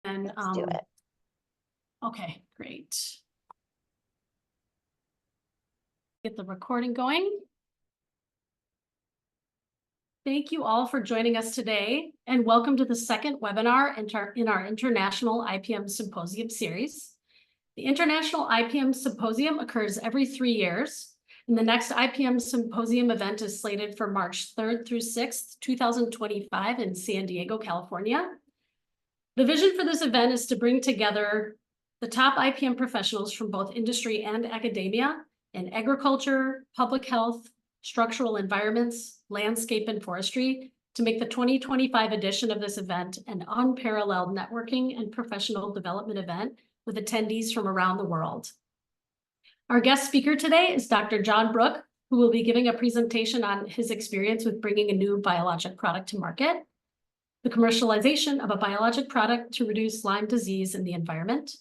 And Let's do it. Okay, great. Get the recording going. Thank you all for joining us today, and welcome to the second webinar in our International IPM Symposium series. The International IPM Symposium occurs every 3 years, and the next IPM Symposium event is slated for March 3rd through 6th, 2025 in San Diego, California. The vision for this event is to bring together the top IPM professionals from both industry and academia in agriculture, public health, structural environments, landscape, and forestry to make the 2025 edition of this event an unparalleled networking and professional development event with attendees from around the world. Our guest speaker today is Dr. John Brooke, who will be giving a presentation on his experience with bringing a new biologic product to market, the commercialization of a biologic product to reduce Lyme disease in the environment.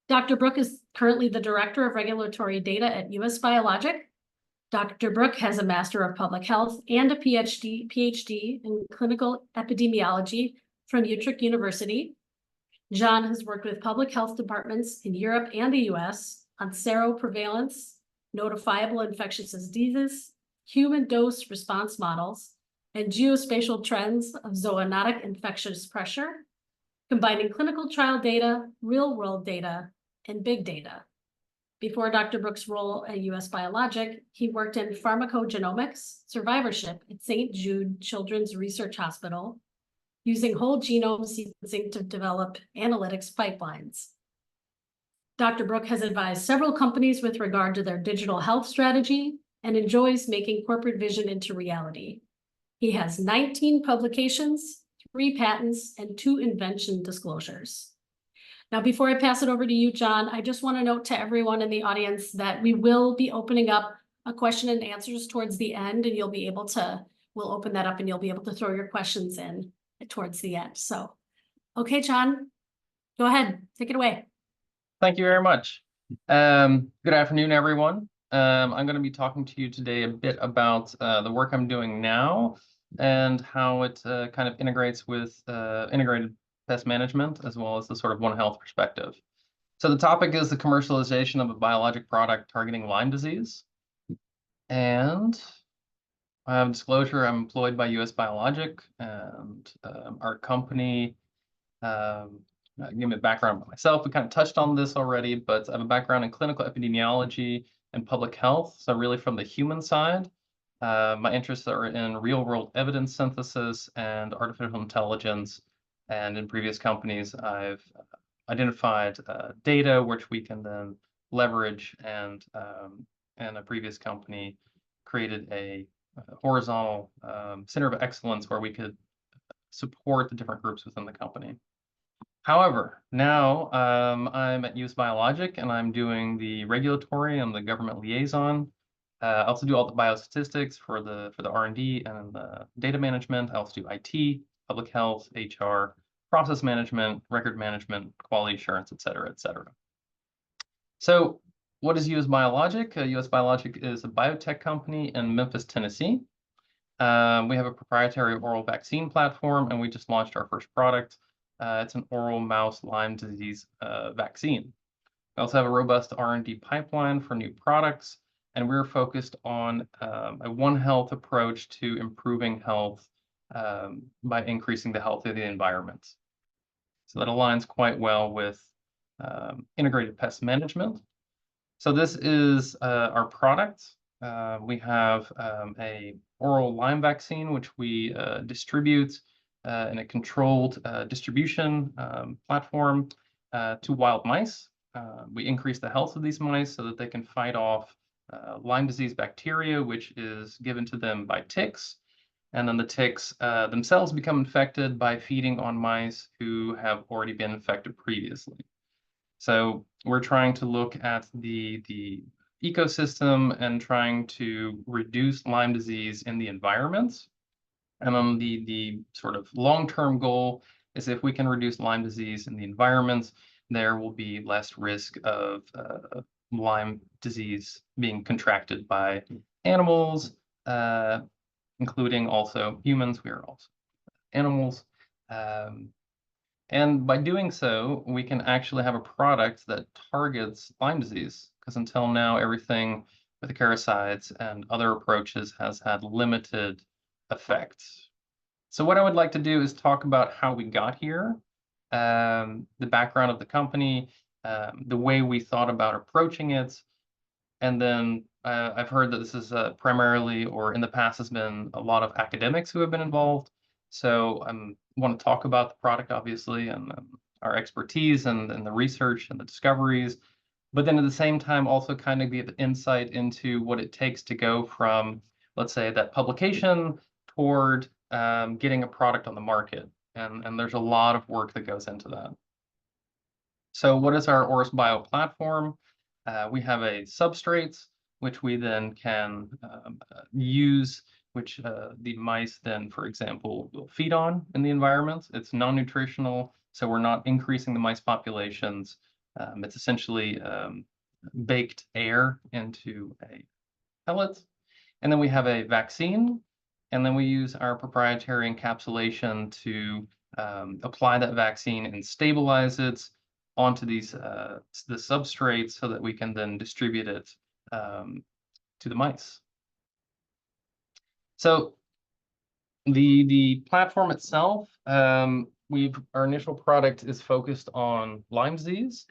Dr. Brooke is currently the Director of Regulatory Data at US Biologic. Dr. Brooke has a Master of Public Health and a PhD in Clinical Epidemiology from Utrecht University. John has worked with public health departments in Europe and the US on seroprevalence, notifiable infectious diseases, human dose response models, and geospatial trends of zoonotic infectious pressure, combining clinical trial data, real-world data, and big data. Before Dr. Brooke's role at US Biologic, he worked in pharmacogenomics survivorship at St. Jude Children's Research Hospital, using whole genome sequencing to develop analytics pipelines. Dr. Brooke has advised several companies with regard to their digital health strategy and enjoys making corporate vision into reality. He has 19 publications, 3 patents, and 2 invention disclosures. Now, before I pass it over to you, John, I just want to note to everyone in the audience that we will be opening up a question and answers towards the end, and we'll open that up and you'll be able to throw your questions in towards the end. So, okay, John, go ahead, take it away. Thank you very much. Good afternoon, everyone. I'm going to be talking to you today a bit about the work I'm doing now and how it kind of integrates with integrated pest management, as well as the sort of One Health perspective. So the topic is the commercialization of a biologic product targeting Lyme disease. And I have a disclosure, I'm employed by US Biologic, and our company, give me a background on myself. We kind of touched on this already, but I have a background in clinical epidemiology and public health. So really from the human side, my interests are in real-world evidence synthesis and artificial intelligence. And in previous companies, I've identified data which we can then leverage, and in a previous company created a horizontal center of excellence where we could support the different groups within the company. However, now I'm at US Biologic and I'm doing the regulatory and the government liaison. I also do all the biostatistics for the R&D and the data management. I also do IT, public health, HR, process management, record management, quality assurance, et cetera, et cetera. So what is US Biologic? US Biologic is a biotech company in Memphis, Tennessee. We have a proprietary oral vaccine platform, and we just launched our first product. It's an oral mouse Lyme disease vaccine. We also have a robust R&D pipeline for new products, and we're focused on a One Health approach to improving health by increasing the health of the environment. So that aligns quite well with integrated pest management. So this is our product. We have a oral Lyme vaccine, which we distribute in a controlled distribution platform to wild mice. We increase the health of these mice so that they can fight off Lyme disease bacteria, which is given to them by ticks. And then the ticks themselves become infected by feeding on mice who have already been infected previously. So we're trying to look at the ecosystem and trying to reduce Lyme disease in the environment. And then the sort of long-term goal is if we can reduce Lyme disease in the environment, there will be less risk of Lyme disease being contracted by animals, including also humans. We are also animals. And by doing so, we can actually have a product that targets Lyme disease, because until now, everything with the acaricides and other approaches has had limited effects. So what I would like to do is talk about how we got here, the background of the company, the way we thought about approaching it, and then I've heard that this is primarily, or in the past, has been a lot of academics who have been involved. So I want to talk about the product, obviously, and our expertise and the research and the discoveries, but then at the same time also kind of give insight into what it takes to go from, let's say, that publication toward getting a product on the market. And there's a lot of work that goes into that. So what is our Auris Bio platform? We have a substrate, which we then can use, which the mice then, for example, will feed on in the environment. It's non-nutritional, so we're not increasing the mice populations. It's essentially baked air into a pellet. And then we have a vaccine, and then we use our proprietary encapsulation to apply that vaccine and stabilize it onto these the substrates so that we can then distribute it to the mice. So the platform itself, our initial product is focused on Lyme disease,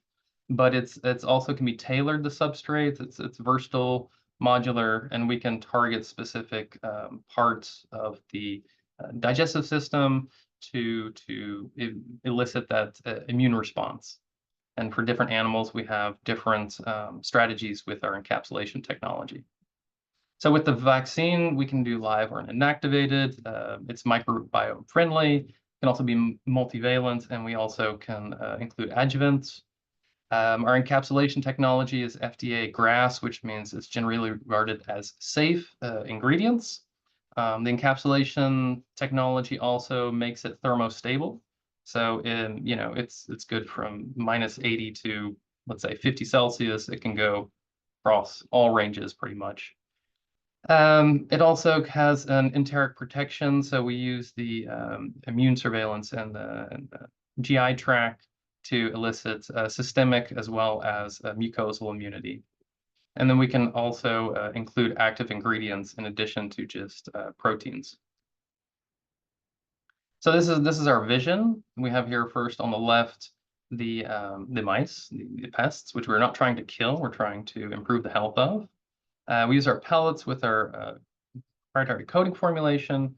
but it's also can be tailored, the substrate. It's versatile, modular, and we can target specific parts of the digestive system to elicit that immune response. And for different animals, we have different strategies with our encapsulation technology. So with the vaccine, we can do live or inactivated. It's microbiome friendly. It can also be multivalent, and we also can include adjuvants. Our encapsulation technology is FDA GRAS, which means it's generally regarded as safe ingredients. The encapsulation technology also makes it thermostable. So it's good from -80 to, let's say, 50 Celsius. It can go across all ranges pretty much. It also has an enteric protection, so we use the immune surveillance and the GI tract to elicit systemic as well as mucosal immunity. And then we can also include active ingredients in addition to just proteins. So this is our vision. We have here first on the left the mice, the pests, which we're not trying to kill, we're trying to improve the health of. We use our pellets with our proprietary coating formulation,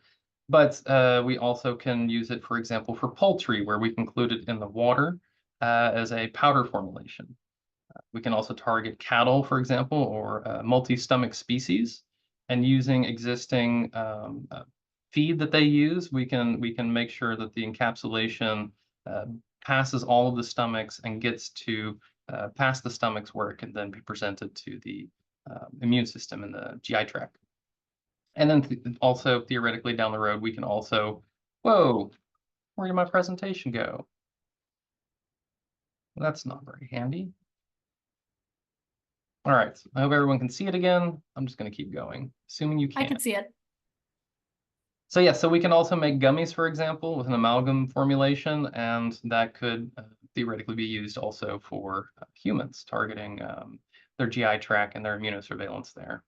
but we also can use it, for example, for poultry, where we can include it in the water as a powder formulation. We can also target cattle, for example, or multi-stomach species, and using existing feed that they use, we can make sure that the encapsulation passes all of the stomachs and gets to past the stomachs, where it can then be presented to the immune system in the GI tract. And then also theoretically down the road, we can also, whoa, where did my presentation go? Well, that's not very handy. All right, I hope everyone can see it again. I'm just going to keep going, assuming you can. I can see it. So yeah, so we can also make gummies, for example, with an amalgam formulation, and that could theoretically be used also for humans, targeting their GI tract and their immunosurveillance there.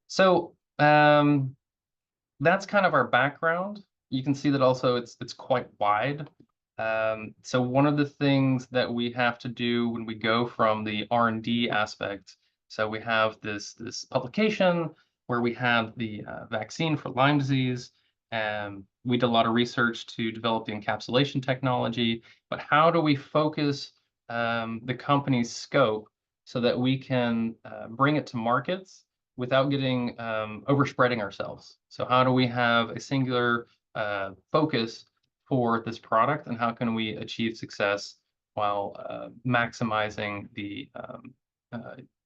So that's kind of our background. You can see that also it's quite wide. So one of the things that we have to do when we go from the R&D aspect, so we have this publication where we have the vaccine for Lyme disease, and we did a lot of research to develop the encapsulation technology, but how do we focus the company's scope so that we can bring it to markets without getting overspreading ourselves? So how do we have a singular focus for this product, and how can we achieve success while maximizing the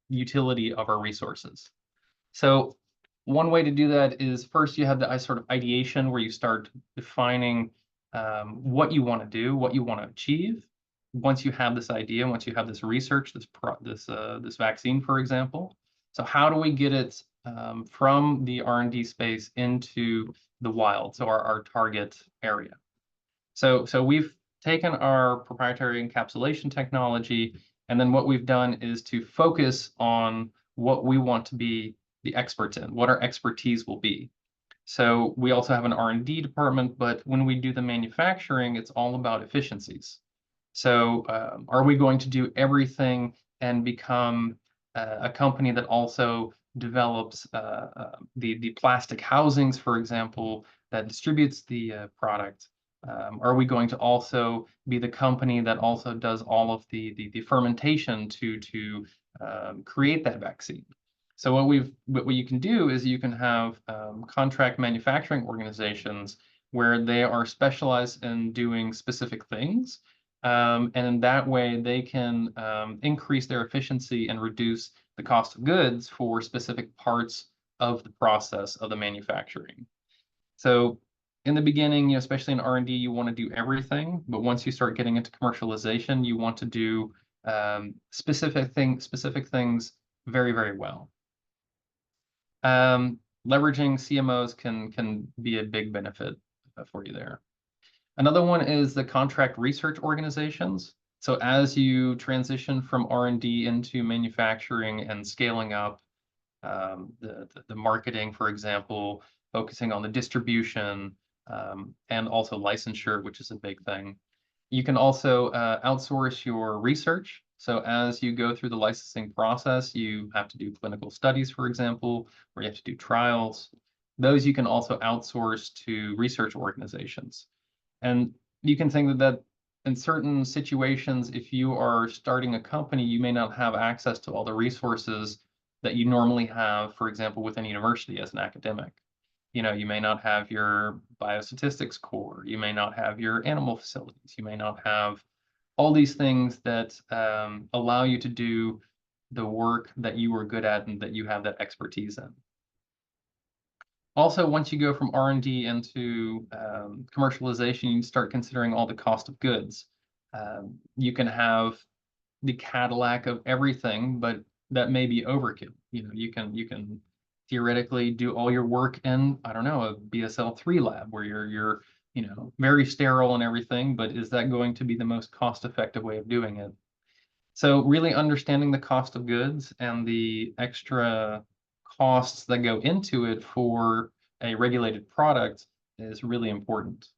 utility of our resources? So one way to do that is first you have the sort of ideation, where you start defining what you want to do, what you want to achieve. Once you have this idea, once you have this research, this vaccine, for example. So how do we get it from the R&D space into the wild, so our target area. So we've taken our proprietary encapsulation technology, and then what we've done is to focus on what we want to be the experts in, what our expertise will be. So we also have an R&D department, but when we do the manufacturing, it's all about efficiencies. So are we going to do everything and become a company that also develops the plastic housings, for example, that distributes the product? Are we going to also be the company that also does all of the fermentation to create that vaccine? So what you can do is you can have contract manufacturing organizations where they are specialized in doing specific things. And in that way, they can increase their efficiency and reduce the cost of goods for specific parts of the process of the manufacturing. So in the beginning, especially in R&D, you want to do everything. But once you start getting into commercialization, you want to do specific things very, very well. Leveraging CMOs can be a big benefit for you there. Another one is the contract research organizations. So as you transition from R&D into manufacturing and scaling up the marketing, for example, focusing on the distribution and also licensure, which is a big thing. You can also outsource your research. So as you go through the licensing process, you have to do clinical studies, for example, or you have to do trials. Those you can also outsource to research organizations. And you can think that in certain situations, if you are starting a company, you may not have access to all the resources that you normally have, for example, within a university as an academic. You may not have your biostatistics core, you may not have your animal facilities, you may not have all these things that allow you to do the work that you are good at and that you have that expertise in. Also, once you go from R&D into commercialization, you start considering all the cost of goods. You can have the Cadillac of everything, but that may be overkill. You can theoretically do all your work in, I don't know, a BSL-3 lab where you're very sterile and everything, but is that going to be the most cost-effective way of doing it? So really understanding the cost of goods and the extra costs that go into it for a regulated product is really important,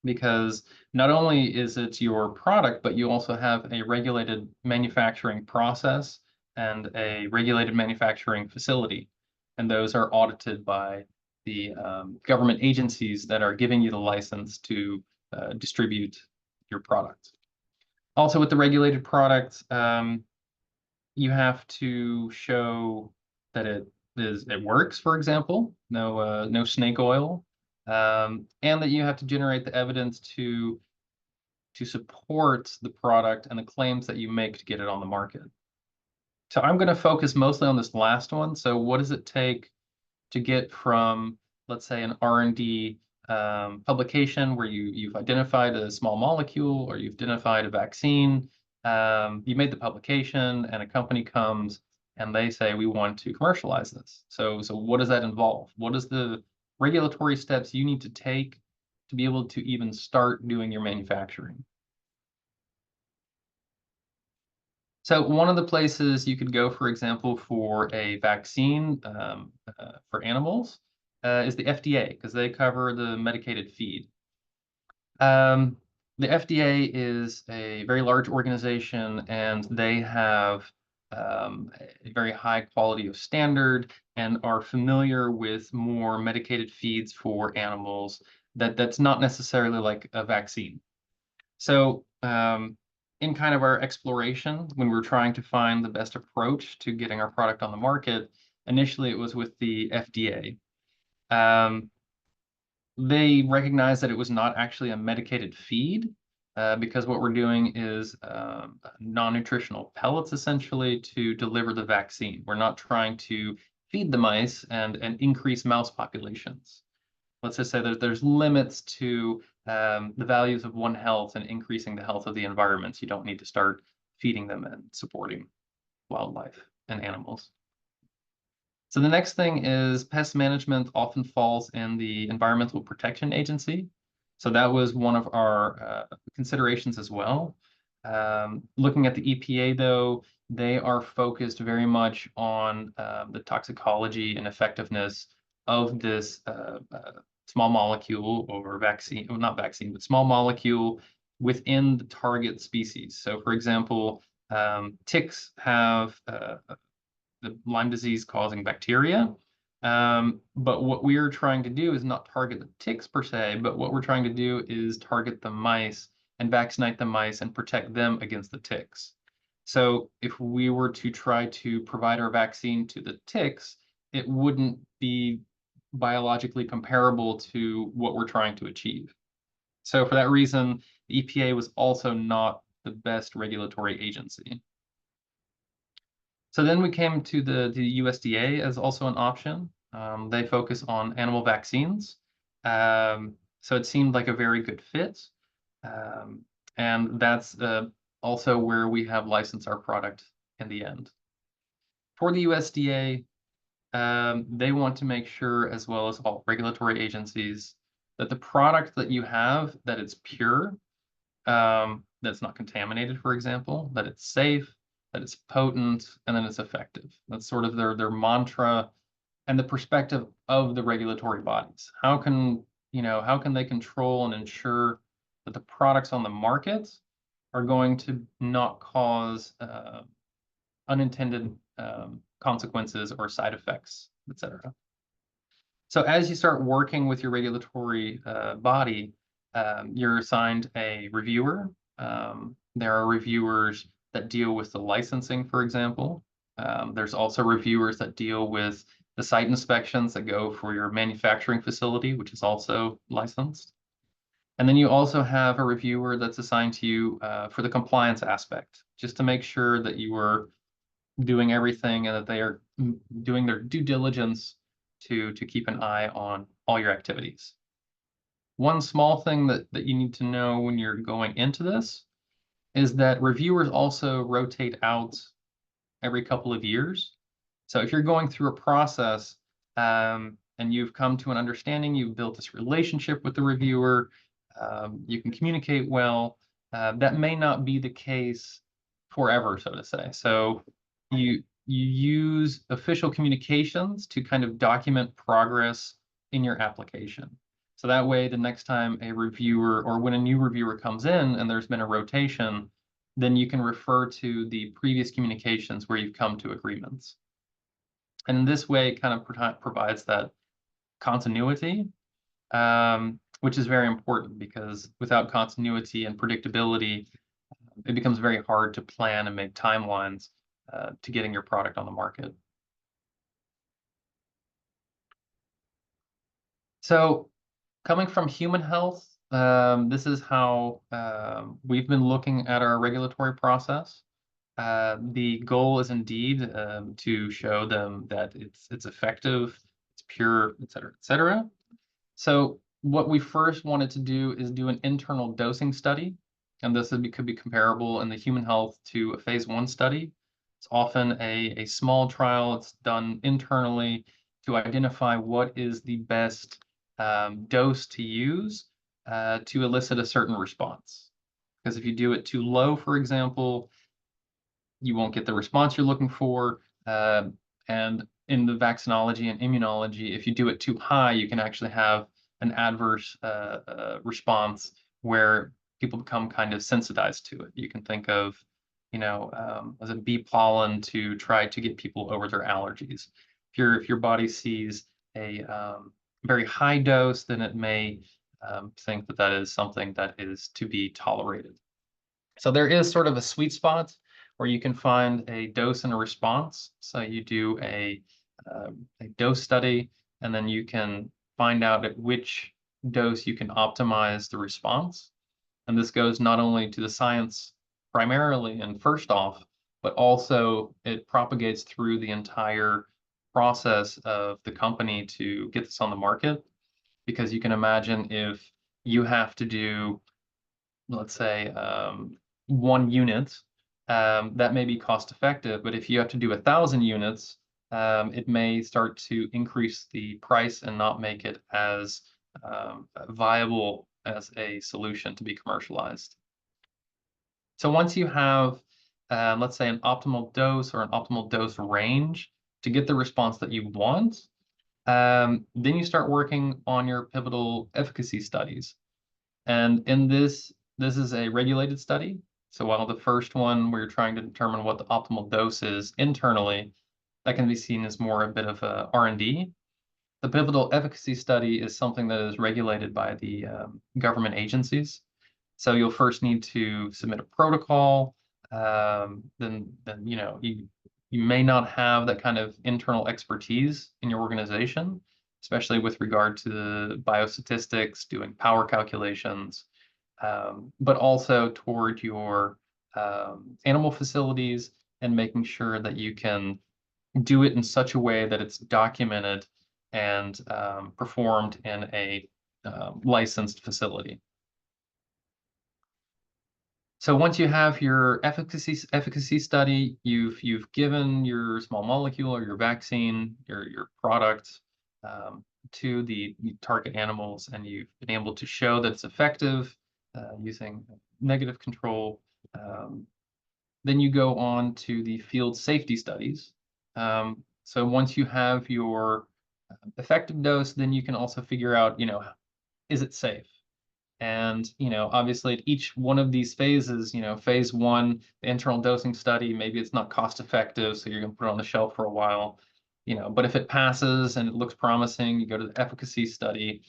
because not only is it your product, but you also have a regulated manufacturing process and a regulated manufacturing facility. And those are audited by the government agencies that are giving you the license to distribute your product. Also, with the regulated product, you have to show that it works, for example, no snake oil, and that you have to generate the evidence to support the product and the claims that you make to get it on the market. So I'm going to focus mostly on this last one. So what does it take to get from, let's say, an R&D publication where you've identified a small molecule or you've identified a vaccine, you made the publication and a company comes and they say, we want to commercialize this. So what does that involve? What is the regulatory steps you need to take to be able to even start doing your manufacturing? So one of the places you could go, for example, for a vaccine for animals is the FDA, because they cover the medicated feed. The FDA is a very large organization, and they have a very high quality of standard and are familiar with more medicated feeds for animals that's not necessarily like a vaccine. So in kind of our exploration, when we were trying to find the best approach to getting our product on the market, initially it was with the FDA. They recognized that it was not actually a medicated feed because what we're doing is non-nutritional pellets essentially to deliver the vaccine. We're not trying to feed the mice and increase mouse populations. Let's just say that there's limits to the values of One Health and increasing the health of the environments. You don't need to start feeding them and supporting wildlife and animals. So the next thing is pest management often falls in the Environmental Protection Agency. So that was one of our considerations as well. Looking at the EPA, though, they are focused very much on the toxicology and effectiveness of this small molecule or vaccine, well, not vaccine, but small molecule within the target species. So, for example, ticks have the Lyme disease causing bacteria. But what we're trying to do is not target the ticks per se, but what we're trying to do is target the mice and vaccinate the mice and protect them against the ticks. So if we were to try to provide our vaccine to the ticks, it wouldn't be biologically comparable to what we're trying to achieve. So for that reason, the EPA was also not the best regulatory agency. So then we came to the USDA as also an option. They focus on animal vaccines. So it seemed like a very good fit. And that's also where we have licensed our product in the end. For the USDA, they want to make sure, as well as all regulatory agencies, that the product that you have, that it's pure, that's not contaminated, for example, that it's safe, that it's potent, and then it's effective. That's sort of their mantra and the perspective of the regulatory bodies. How can they control and ensure that the products on the market are going to not cause unintended consequences or side effects, etc. So as you start working with your regulatory body, you're assigned a reviewer. There are reviewers that deal with the licensing, for example. There's also reviewers that deal with the site inspections that go for your manufacturing facility, which is also licensed. And then you also have a reviewer that's assigned to you for the compliance aspect, just to make sure that you are doing everything and that they are doing their due diligence to keep an eye on all your activities. One small thing that you need to know when you're going into this is that reviewers also rotate out every couple of years. So if you're going through a process and you've come to an understanding, you've built this relationship with the reviewer, you can communicate well, that may not be the case forever, so to say. So you use official communications to kind of document progress in your application. So that way, the next time a reviewer or when a new reviewer comes in and there's been a rotation, then you can refer to the previous communications where you've come to agreements. And in this way, it kind of provides that continuity, which is very important because without continuity and predictability, it becomes very hard to plan and make timelines to getting your product on the market. So coming from human health, this is how we've been looking at our regulatory process. The goal is indeed to show them that it's effective, it's pure, et cetera, et cetera. So what we first wanted to do is do an internal dosing study, and this could be comparable in the human health to a phase 1 study. It's often a small trial. It's done internally to identify what is the best dose to use to elicit a certain response. Because if you do it too low, for example, you won't get the response you're looking for. And in the vaccinology and immunology, if you do it too high, you can actually have an adverse response where people become kind of sensitized to it. You can think of, as a bee pollen to try to get people over their allergies. If your body sees a very high dose, then it may think that is something that is to be tolerated. So there is sort of a sweet spot where you can find a dose and a response. So you do a dose study, and then you can find out at which dose you can optimize the response. And this goes not only to the science primarily and first off, but also it propagates through the entire process of the company to get this on the market. Because you can imagine if you have to do, let's say, 1 unit, that may be cost effective, but if you have to do 1,000 units, it may start to increase the price and not make it as viable as a solution to be commercialized. So once you have, let's say, an optimal dose or an optimal dose range to get the response that you want, then you start working on your pivotal efficacy studies. And in this is a regulated study. So while the first one, we're trying to determine what the optimal dose is internally, that can be seen as more a bit of a R&D. The pivotal efficacy study is something that is regulated by the government agencies. So you'll first need to submit a protocol. Then you may not have that kind of internal expertise in your organization, especially with regard to the biostatistics, doing power calculations, but also toward your animal facilities and making sure that you can do it in such a way that it's documented and performed in a licensed facility. So once you have your efficacy study, you've given your small molecule or your vaccine, your product to the target animals, and you've been able to show that it's effective using negative control. Then you go on to the field safety studies. So once you have your effective dose, then you can also figure out, is it safe? And, obviously at each one of these phases, phase one, the internal dosing study, maybe it's not cost effective, so you're going to put it on the shelf for a while, but if it passes and it looks promising, you go to the efficacy study.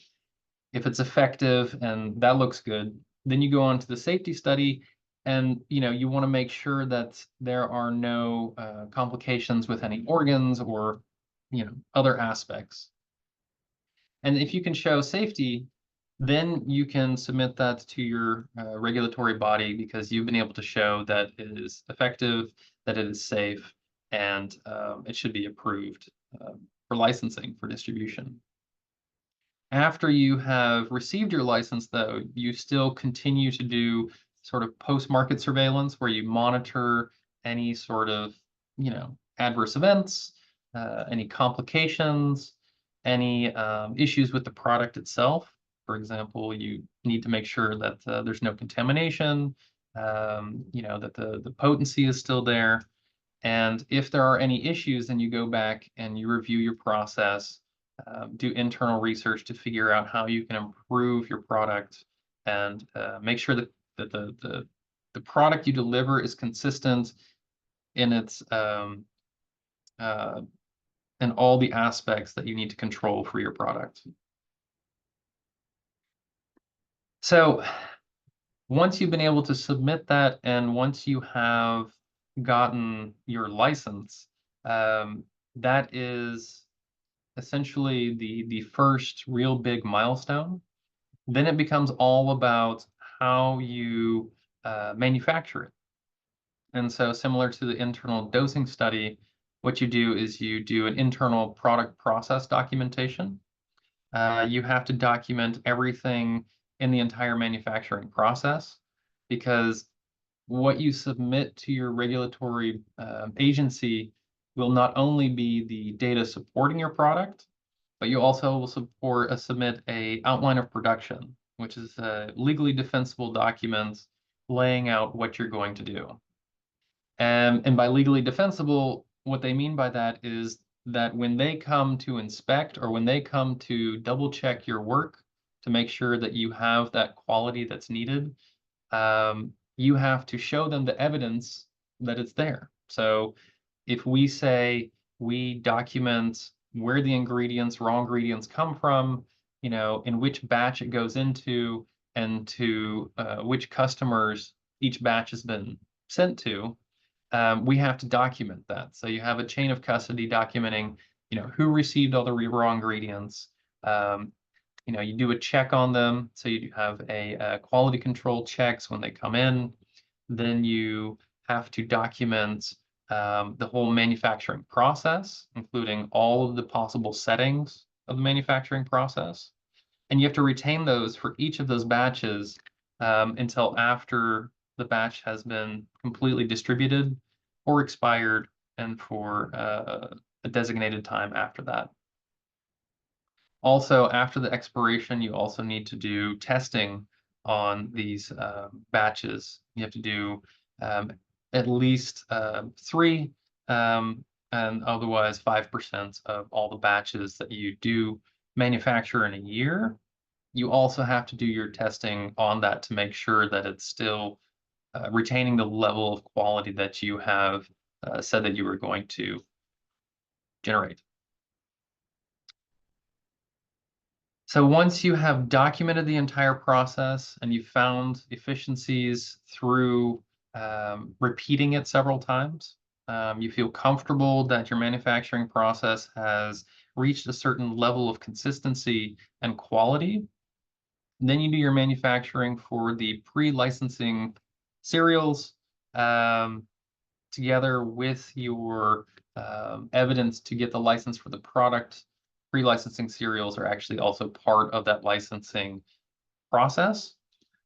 If it's effective and that looks good, then you go on to the safety study, and, you want to make sure that there are no complications with any organs or, other aspects. And if you can show safety, then you can submit that to your regulatory body because you've been able to show that it is effective, that it is safe, and it should be approved for licensing for distribution. After you have received your license, though, you still continue to do sort of post-market surveillance where you monitor any sort of, adverse events, any complications, any issues with the product itself. For example, you need to make sure that there's no contamination, that the potency is still there. And if there are any issues, then you go back and you review your process, do internal research to figure out how you can improve your product and make sure that the product you deliver is consistent in its in all the aspects that you need to control for your product. So once you've been able to submit that and once you have gotten your license, that is essentially the first real big milestone. Then it becomes all about how you manufacture it. And so similar to the internal dosing study, what you do is you do an internal product process documentation. You have to document everything in the entire manufacturing process because what you submit to your regulatory agency will not only be the data supporting your product, but you also will submit an outline of production, which is a legally defensible document laying out what you're going to do. And by legally defensible, what they mean by that is that when they come to inspect or when they come to double check your work to make sure that you have that quality that's needed, you have to show them the evidence that it's there. So if we say we document where the raw ingredients come from, in which batch it goes into, and to which customers each batch has been sent to, we have to document that. So you have a chain of custody documenting, who received all the raw ingredients. You do a check on them. So you have a quality control checks when they come in. Then you have to document the whole manufacturing process, including all of the possible settings of the manufacturing process. And you have to retain those for each of those batches until after the batch has been completely distributed or expired and for a designated time after that. Also, after the expiration, you also need to do testing on these batches. You have to do at least 3, and otherwise 5% of all the batches that you do manufacture in a year. You also have to do your testing on that to make sure that it's still retaining the level of quality that you have said that you were going to generate. So once you have documented the entire process and you found efficiencies through repeating it several times, you feel comfortable that your manufacturing process has reached a certain level of consistency and quality, then you do your manufacturing for the pre-licensing cereals together with your evidence to get the license for the product. Pre-licensing cereals are actually also part of that licensing process.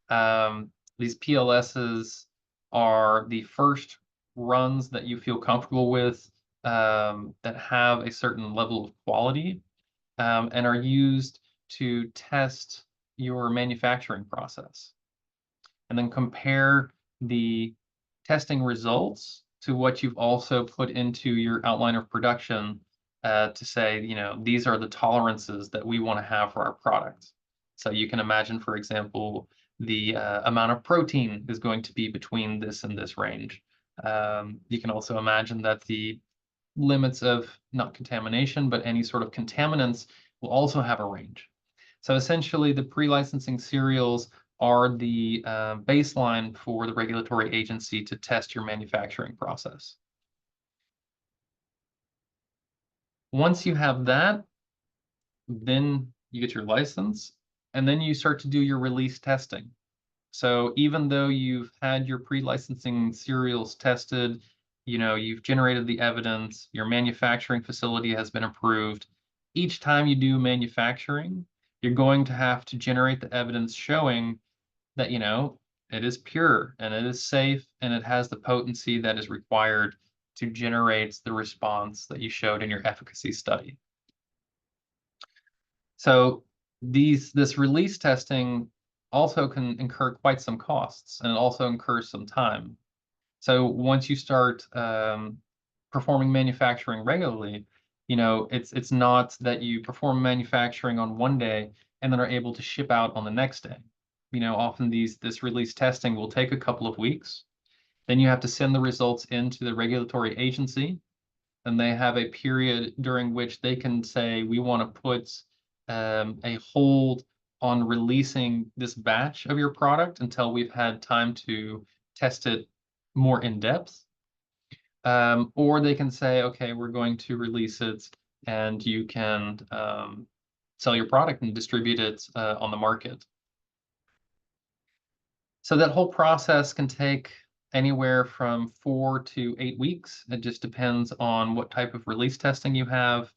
These PLSs are the first runs that you feel comfortable with that have a certain level of quality and are used to test your manufacturing process. And then compare the testing results to what you've also put into your outline of production to say, these are the tolerances that we want to have for our product. So you can imagine, for example, the amount of protein is going to be between this and this range. You can also imagine that the limits of not contamination, but any sort of contaminants will also have a range. So essentially, the pre-licensing cereals are the baseline for the regulatory agency to test your manufacturing process. Once you have that, then you get your license, and then you start to do your release testing. So even though you've had your pre-licensing cereals tested, you've generated the evidence, your manufacturing facility has been approved, each time you do manufacturing, you're going to have to generate the evidence showing that, it is pure and it is safe and it has the potency that is required to generate the response that you showed in your efficacy study. So this release testing also can incur quite some costs, and it also incurs some time. So once you start performing manufacturing regularly, it's not that you perform manufacturing on one day and then are able to ship out on the next day. Often this release testing will take a couple of weeks. Then you have to send the results into the regulatory agency, and they have a period during which they can say, we want to put a hold on releasing this batch of your product until we've had time to test it more in depth. Or they can say, okay, we're going to release it and you can sell your product and distribute it on the market. So that whole process can take anywhere from 4 to 8 weeks. It just depends on what type of release testing you have.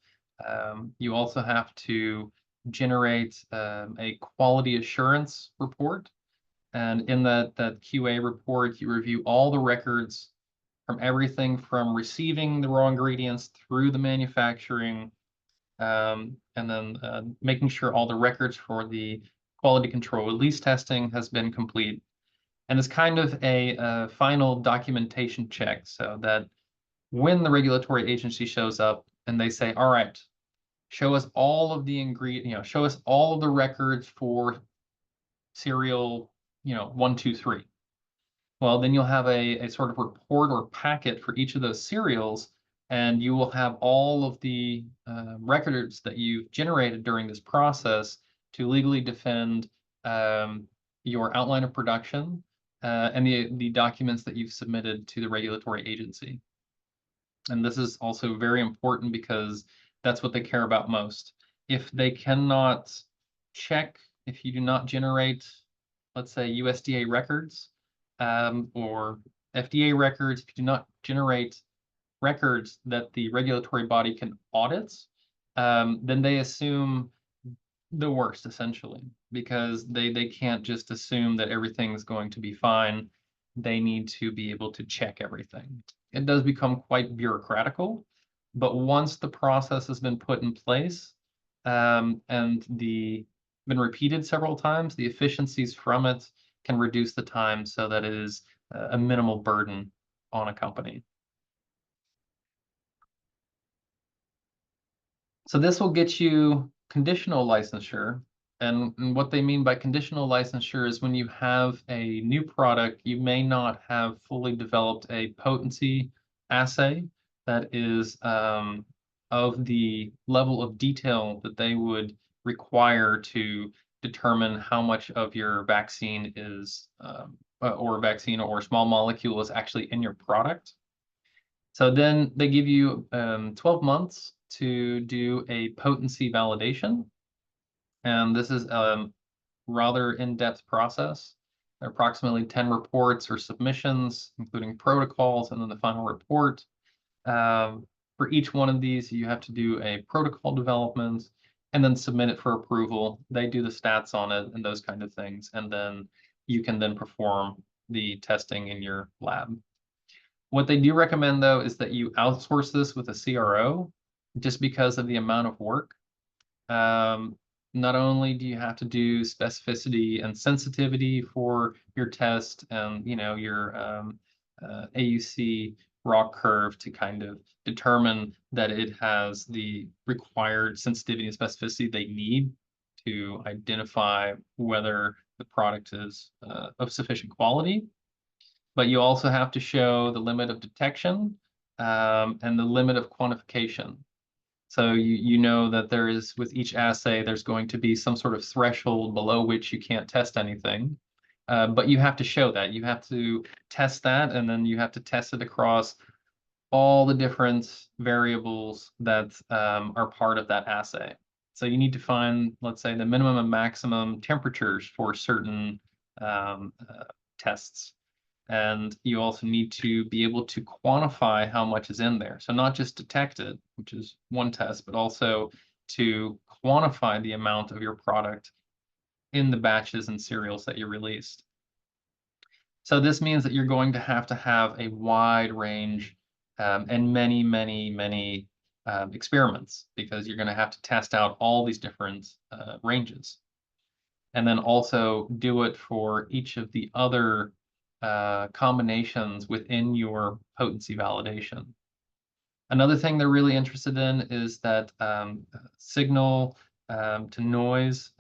You also have to generate a quality assurance report. And in that QA report, you review all the records from everything from receiving the raw ingredients through the manufacturing, and then making sure all the records for the quality control release testing has been complete. And it's kind of a final documentation check, so that when the regulatory agency shows up and they say, all right, show us all of the ingredients, show us all of the records for cereal, 1, 2, 3. Well, then you'll have a sort of report or packet for each of those cereals, and you will have all of the records that you've generated during this process to legally defend your outline of production and the documents that you've submitted to the regulatory agency. And this is also very important because that's what they care about most. If they cannot check, if you do not generate, let's say, USDA records or FDA records, if you do not generate records that the regulatory body can audit, then they assume the worst, essentially, because they can't just assume that everything's going to be fine. They need to be able to check everything. It does become quite bureaucratical, But once the process has been put in place and been repeated several times, the efficiencies from it can reduce the time so that it is a minimal burden on a company. So this will get you conditional licensure. And what they mean by conditional licensure is when you have a new product, you may not have fully developed a potency assay that is of the level of detail that they would require to determine how much of your vaccine is, or vaccine or small molecule is actually in your product. So then they give you 12 months to do a potency validation. And this is a rather in-depth process. There are approximately 10 reports or submissions, including protocols, and then the final report. For each one of these, you have to do a protocol development and then submit it for approval. They do the stats on it and those kind of things. And then you can then perform the testing in your lab. What they do recommend, though, is that you outsource this with a CRO just because of the amount of work. Not only do you have to do specificity and sensitivity for your test and your AUC ROC curve to kind of determine that it has the required sensitivity and specificity they need to identify whether the product is of sufficient quality. But you also have to show the limit of detection and the limit of quantification. So you know that there is, with each assay, there's going to be some sort of threshold below which you can't test anything. But you have to show that. You have to test that, and then you have to test it across all the different variables that are part of that assay. So you need to find, let's say, the minimum and maximum temperatures for certain tests. And you also need to be able to quantify how much is in there. So not just detect it, which is one test, but also to quantify the amount of your product in the batches and cereals that you released. So this means that you're going to have a wide range and many experiments, because you're going to have to test out all these different ranges. And then also do it for each of the other combinations within your potency validation. Another thing they're really interested in is that signal to noise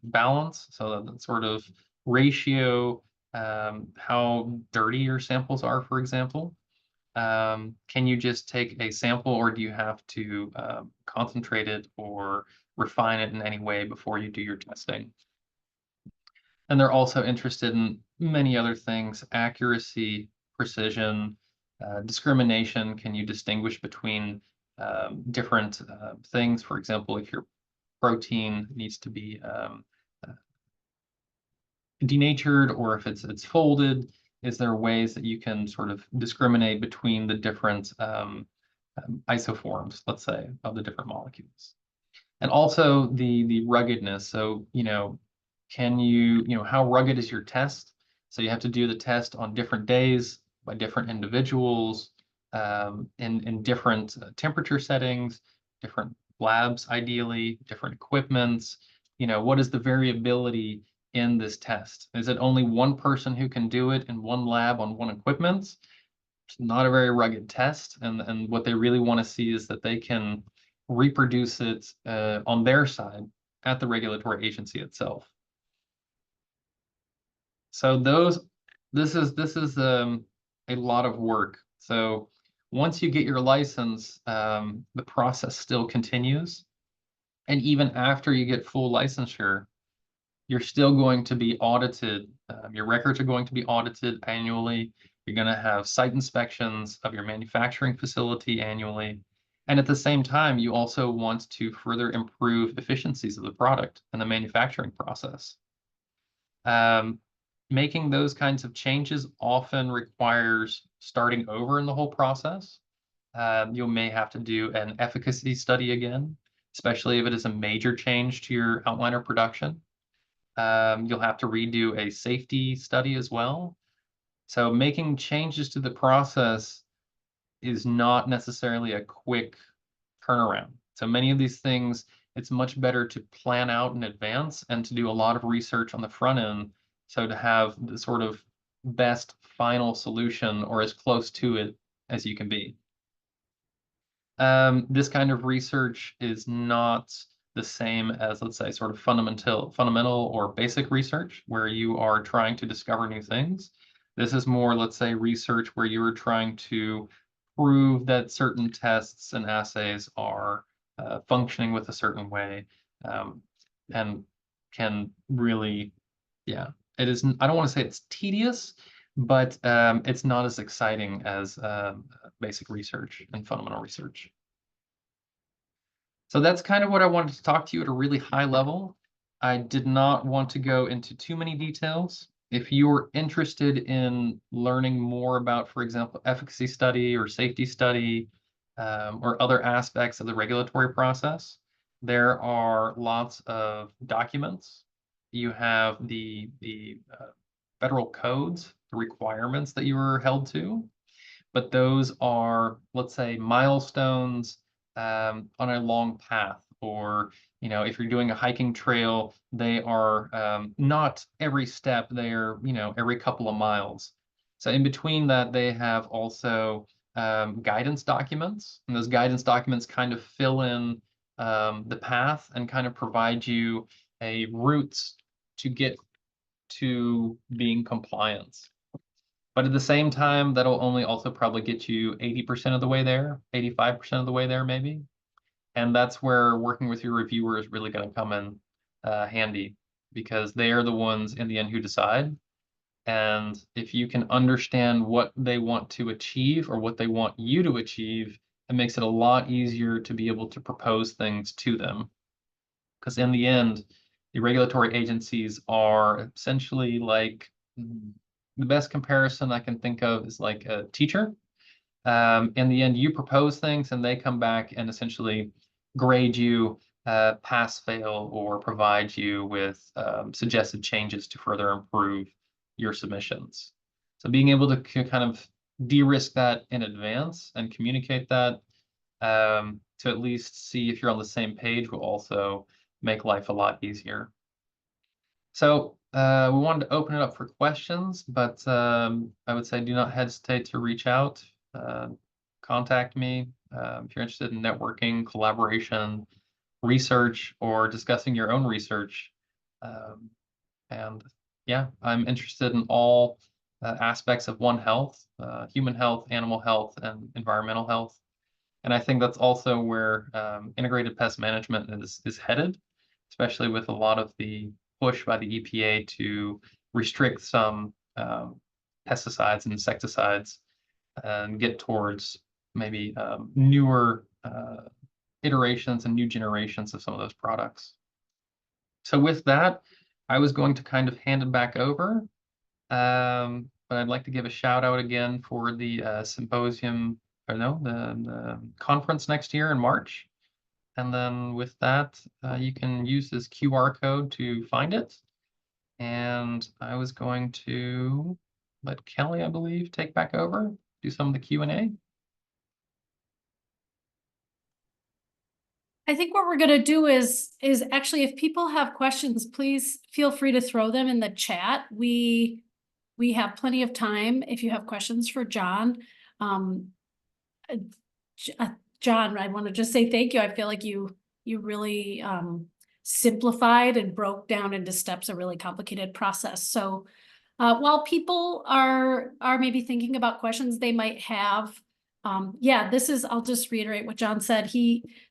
balance. So that sort of ratio, how dirty your samples are, for example. Can you just take a sample, or do you have to concentrate it or refine it in any way before you do your testing? And they're also interested in many other things: accuracy, precision, discrimination. Can you distinguish between different things? For example, if your protein needs to be denatured, or if it's folded, is there ways that you can sort of discriminate between the different isoforms, let's say, of the different molecules? And also the ruggedness. So, can how rugged is your test? So you have to do the test on different days by different individuals, in different temperature settings, different labs, ideally, different equipments. What is the variability in this test? Is it only one person who can do it in one lab on one equipment? It's not a very rugged test. And what they really want to see is that they can reproduce it on their side at the regulatory agency itself. So this is a lot of work. So once you get your license, the process still continues. And even after you get full licensure, you're still going to be audited. Your records are going to be audited annually. You're going to have site inspections of your manufacturing facility annually. And at the same time, you also want to further improve efficiencies of the product and the manufacturing process. Making those kinds of changes often requires starting over in the whole process. You may have to do an efficacy study again, especially if it is a major change to your outliner production. You'll have to redo a safety study as well. So making changes to the process is not necessarily a quick turnaround. So many of these things, it's much better to plan out in advance and to do a lot of research on the front end. So to have the sort of best final solution or as close to it as you can be. This kind of research is not the same as, let's say, sort of fundamental or basic research where you are trying to discover new things. This is more, let's say, research where you are trying to prove that certain tests and assays are functioning with a certain way, and can really, yeah, it is. I don't want to say it's tedious, but it's not as exciting as basic research and fundamental research. So that's kind of what I wanted to talk to you at a really high level. I did not want to go into too many details. If you're interested in learning more about, for example, efficacy study or safety study, or other aspects of the regulatory process, there are lots of documents. You have the federal codes, the requirements that you are held to, but those are, let's say, milestones on a long path. Or, if you're doing a hiking trail, they are not every step, they are, every couple of miles. So in between that, they have also guidance documents, and those guidance documents kind of fill in the path and kind of provide you a route to get to being compliant. But at the same time, that'll only also probably get you 80% of the way there, 85% of the way there, maybe. And that's where working with your reviewer is really going to come in handy, because they are the ones in the end who decide. And if you can understand what they want to achieve or what they want you to achieve, it makes it a lot easier to be able to propose things to them. Because in the end, the regulatory agencies are essentially like, the best comparison I can think of is like a teacher. In the end, you propose things and they come back and essentially grade you, pass, fail, or provide you with suggested changes to further improve your submissions. So being able to kind of de-risk that in advance and communicate that, to at least see if you're on the same page, will also make life a lot easier. So we wanted to open it up for questions, but I would say do not hesitate to reach out, contact me if you're interested in networking, collaboration, research, or discussing your own research. And yeah, I'm interested in all aspects of One Health, human health, animal health, and environmental health. And I think that's also where integrated pest management is headed, especially with a lot of the push by the EPA to restrict some pesticides and insecticides and get towards maybe newer iterations and new generations of some of those products. So with that, I was going to kind of hand it back over, but I'd like to give a shout out again for the symposium, or no, the conference next year in March. And then with that, you can use this QR code to find it. And I was going to let Kelly, I believe, take back over, do some of the Q&A. I think what we're going to do is actually, if people have questions, please feel free to throw them in the chat. We have plenty of time if you have questions for John. John, I want to just say thank you. I feel like you really simplified and broke down into steps a really complicated process. So while people are maybe thinking about questions they might have, yeah, I'll just reiterate what John said.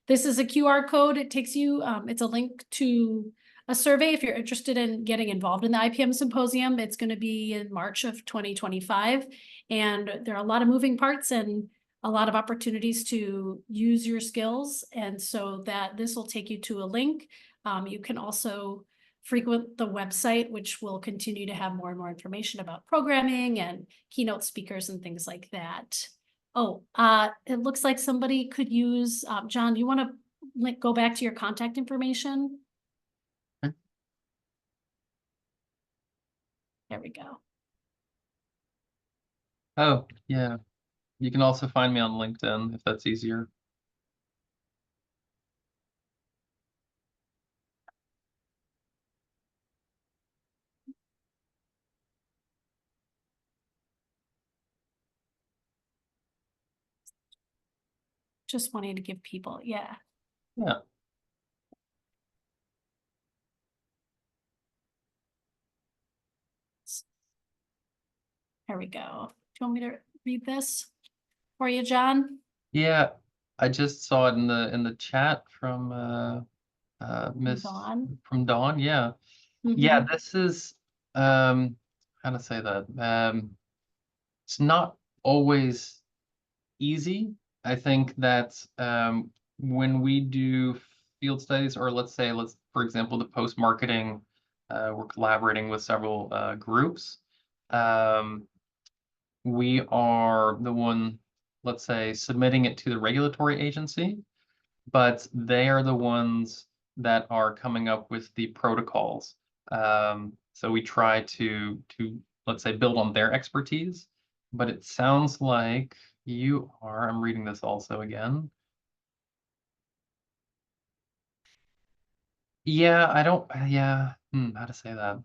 This is a QR code. It takes you, it's a link to a survey if you're interested in getting involved in the IPM Symposium. It's going to be in March of 2025. And there are a lot of moving parts and a lot of opportunities to use your skills. And so that this will take you to a link. You can also frequent the website, which will continue to have more and more information about programming and keynote speakers and things like that. Oh, it looks like somebody could use, John, do you want to go back to your contact information? Okay. There we go. Oh, yeah. You can also find me on LinkedIn if that's easier. Just wanting to give people, yeah. Yeah. There we go. Do you want me to read this for you, John? Yeah, I just saw it in the chat from Miss Dawn. from Dawn. Yeah. Yeah, Mhm. this is how to say that. It's not always easy. I think that when we do field studies, or let's say, for example, the post-marketing, we're collaborating with several groups. Um, we are the one, let's say, submitting it to the regulatory agency, but they are the ones that are coming up with the protocols. So we try to let's say build on their expertise, but it sounds like you are, I'm reading this also again. Yeah, I don't, yeah, how to say that?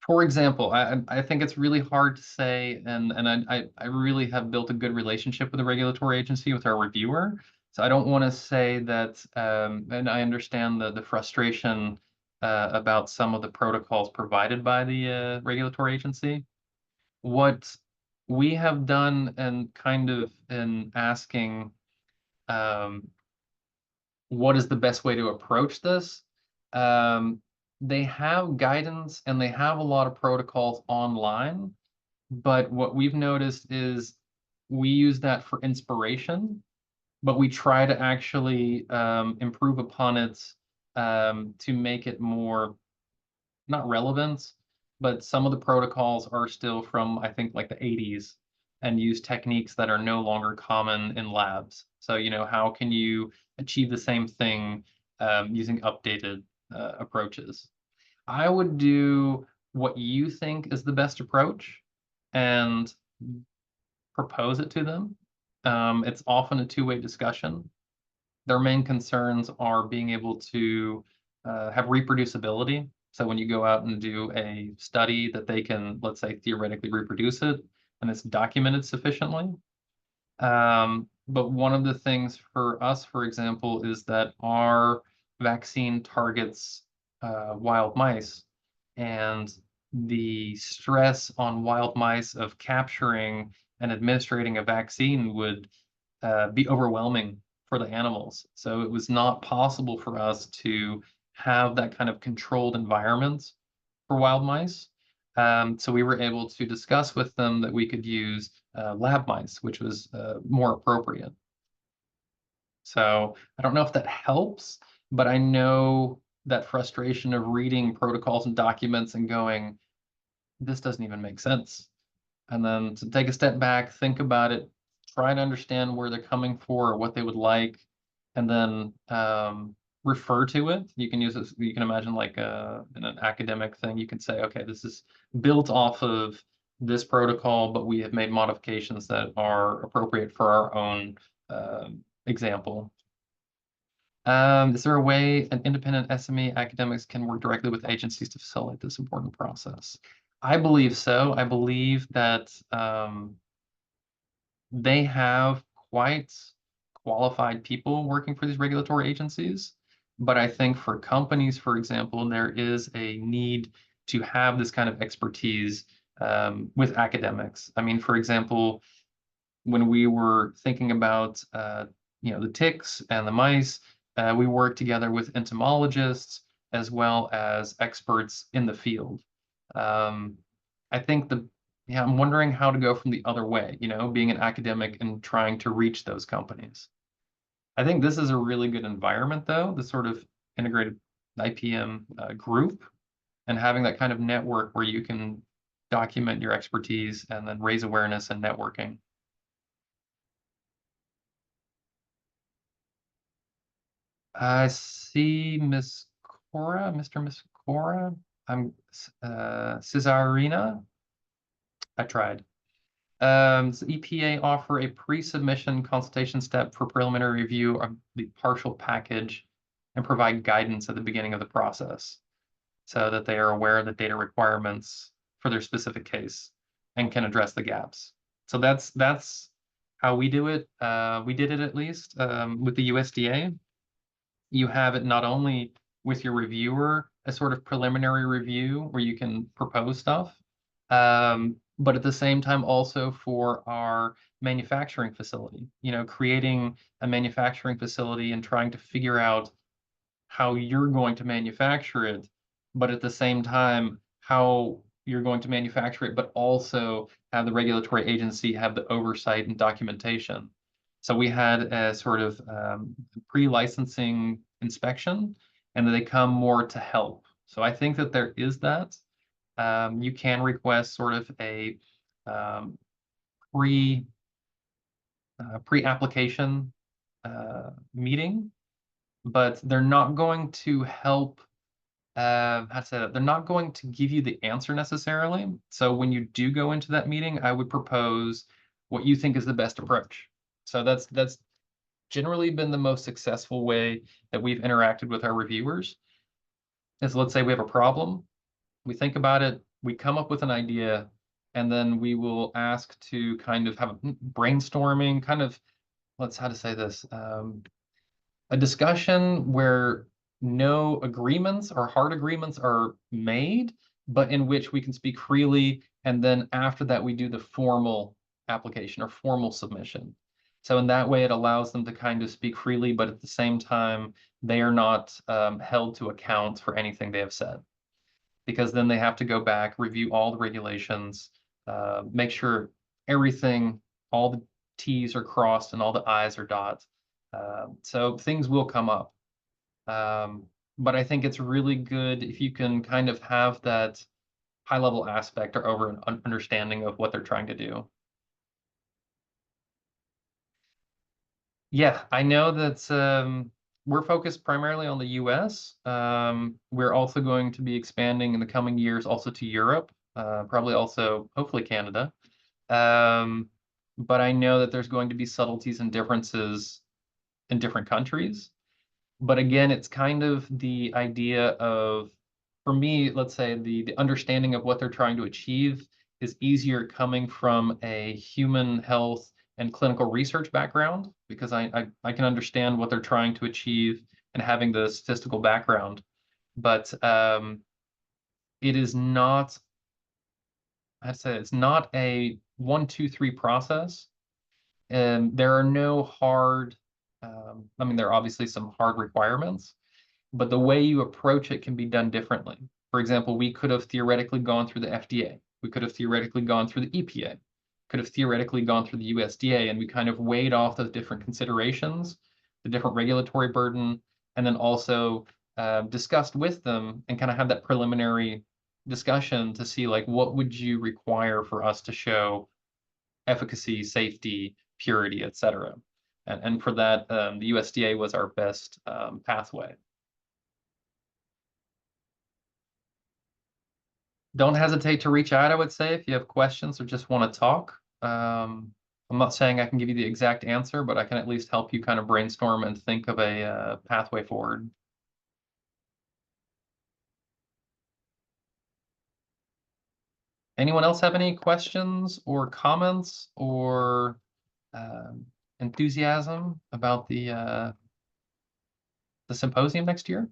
For example, I think it's really hard to say, and I really have built a good relationship with the regulatory agency, with our reviewer. So I don't want to say that, and I understand the frustration about some of the protocols provided by the regulatory agency. What we have done, and kind of in asking um, what is the best way to approach this. Um, they have guidance and they have a lot of protocols online, but what we've noticed is we use that for inspiration, but we try to actually improve upon it to make it more, not relevant, but some of the protocols are still from, I think, like the 80s, and use techniques that are no longer common in labs. So, how can you achieve the same thing using updated approaches? I would do what you think is the best approach and propose it to them. It's often a two-way discussion. Their main concerns are being able to have reproducibility. So when you go out and do a study, that they can, let's say, theoretically reproduce it and it's documented sufficiently. But one of the things for us, for example, is that our vaccine targets wild mice, and the stress on wild mice of capturing and administrating a vaccine would be overwhelming for the animals. So it was not possible for us to have that kind of controlled environment for wild mice. So we were able to discuss with them that we could use lab mice, which was more appropriate. So I don't know if that helps, but I know that frustration of reading protocols and documents and going, this doesn't even make sense. And then to take a step back, think about it, try to understand where they're coming for or what they would like, and then refer to it. You can use this, you can imagine like in an academic thing, you can say, okay, this is built off of this protocol, but we have made modifications that are appropriate for our own example. Is there a way an independent SME academics can work directly with agencies to facilitate this important process? I believe so. I believe that they have quite qualified people working for these regulatory agencies. But I think for companies, for example, there is a need to have this kind of expertise with academics. I mean, for example, when we were thinking about the ticks and the mice, we worked together with entomologists as well as experts in the field. Um, I think I'm wondering how to go from the other way, being an academic and trying to reach those companies. I think this is a really good environment, though, the sort of integrated IPM group, and having that kind of network where you can document your expertise and then raise awareness and networking. I see Miss Cora, Miss Cora. I'm Cesarina. I tried. So EPA offer a pre-submission consultation step for preliminary review of the partial package and provide guidance at the beginning of the process so that they are aware of the data requirements for their specific case and can address the gaps. So that's how we do it. We did it at least with the USDA. You have it not only with your reviewer, a sort of preliminary review where you can propose stuff, but at the same time also for our manufacturing facility, creating a manufacturing facility and trying to figure out how you're going to manufacture it, but at the same time, how you're going to manufacture it, but also have the regulatory agency have the oversight and documentation. So we had a sort of pre-licensing inspection, and they come more to help. So I think that there is that. You can request sort of a pre-application meeting, but they're not going to help, how to say that, they're not going to give you the answer necessarily. So when you do go into that meeting, I would propose what you think is the best approach. So that's generally been the most successful way that we've interacted with our reviewers. Is, let's say we have a problem, we think about it, we come up with an idea, and then we will ask to kind of have a brainstorming, kind of, how to say this, a discussion where no agreements or hard agreements are made, but in which we can speak freely. And then after that, we do the formal application or formal submission. So in that way, it allows them to kind of speak freely, but at the same time, they are not held to account for anything they have said. Because then they have to go back, review all the regulations, make sure everything, all the T's are crossed and all the I's are dotted. So things will come up. But I think it's really good if you can kind of have that high-level aspect or over an understanding of what they're trying to do. Yeah, I know that we're focused primarily on the US. We're also going to be expanding in the coming years also to Europe, probably also, hopefully Canada. But I know that there's going to be subtleties and differences in different countries. But again, it's kind of the idea of, for me, let's say the understanding of what they're trying to achieve is easier coming from a human health and clinical research background, because I can understand what they're trying to achieve and having the statistical background. But it is not, I'd say it's not a 1, 2, 3 process. And there are no hard, I mean, there are obviously some hard requirements, but the way you approach it can be done differently. For example, we could have theoretically gone through the FDA. We could have theoretically gone through the EPA, could have theoretically gone through the USDA, and we kind of weighed off those different considerations, the different regulatory burden, and then also discussed with them and kind of had that preliminary discussion to see, like, what would you require for us to show efficacy, safety, purity, et cetera. And for that, the USDA was our best pathway. Don't hesitate to reach out, I would say, if you have questions or just want to talk. I'm not saying I can give you the exact answer, but I can at least help you kind of brainstorm and think of a pathway forward. Anyone else have any questions or comments or enthusiasm about the symposium next year?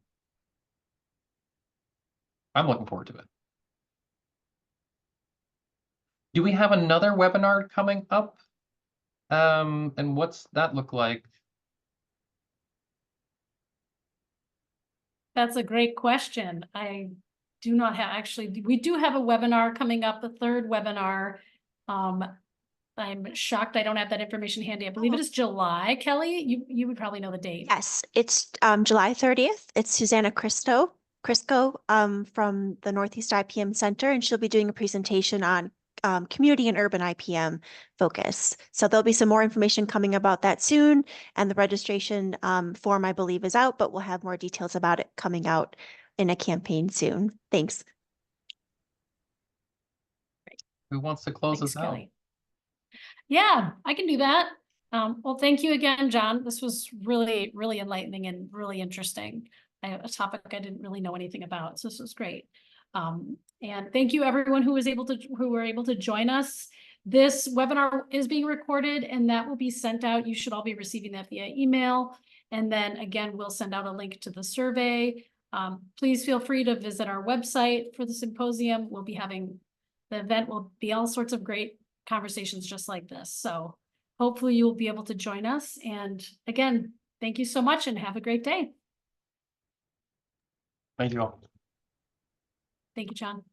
I'm looking forward to it. Do we have another webinar coming up? And what's that look like? That's a great question. I do not have, actually, we do have a webinar coming up, the third webinar. I'm shocked I don't have that information handy. I believe it is July. Kelly, you would probably know the date. Yes, it's July 30th. It's Susanna Crisco from the Northeast IPM Center, and she'll be doing a presentation on community and urban IPM focus. So there'll be some more information coming about that soon, and the registration form, I believe, is out, but we'll have more details about it coming out in a campaign soon. Thanks. Who wants to close Thanks, us out? Kelly. Yeah, I can do that. Well, thank you again, John. This was really, really enlightening and really interesting. A topic I didn't really know anything about, so this was great. And thank you everyone who were able to join us. This webinar is being recorded and that will be sent out. You should all be receiving that via email. And then again, we'll send out a link to the survey. Please feel free to visit our website for the symposium. The event will be all sorts of great conversations just like this. So hopefully you'll be able to join us. And again, thank you so much and have a great day. Thank you all. Thank you, John.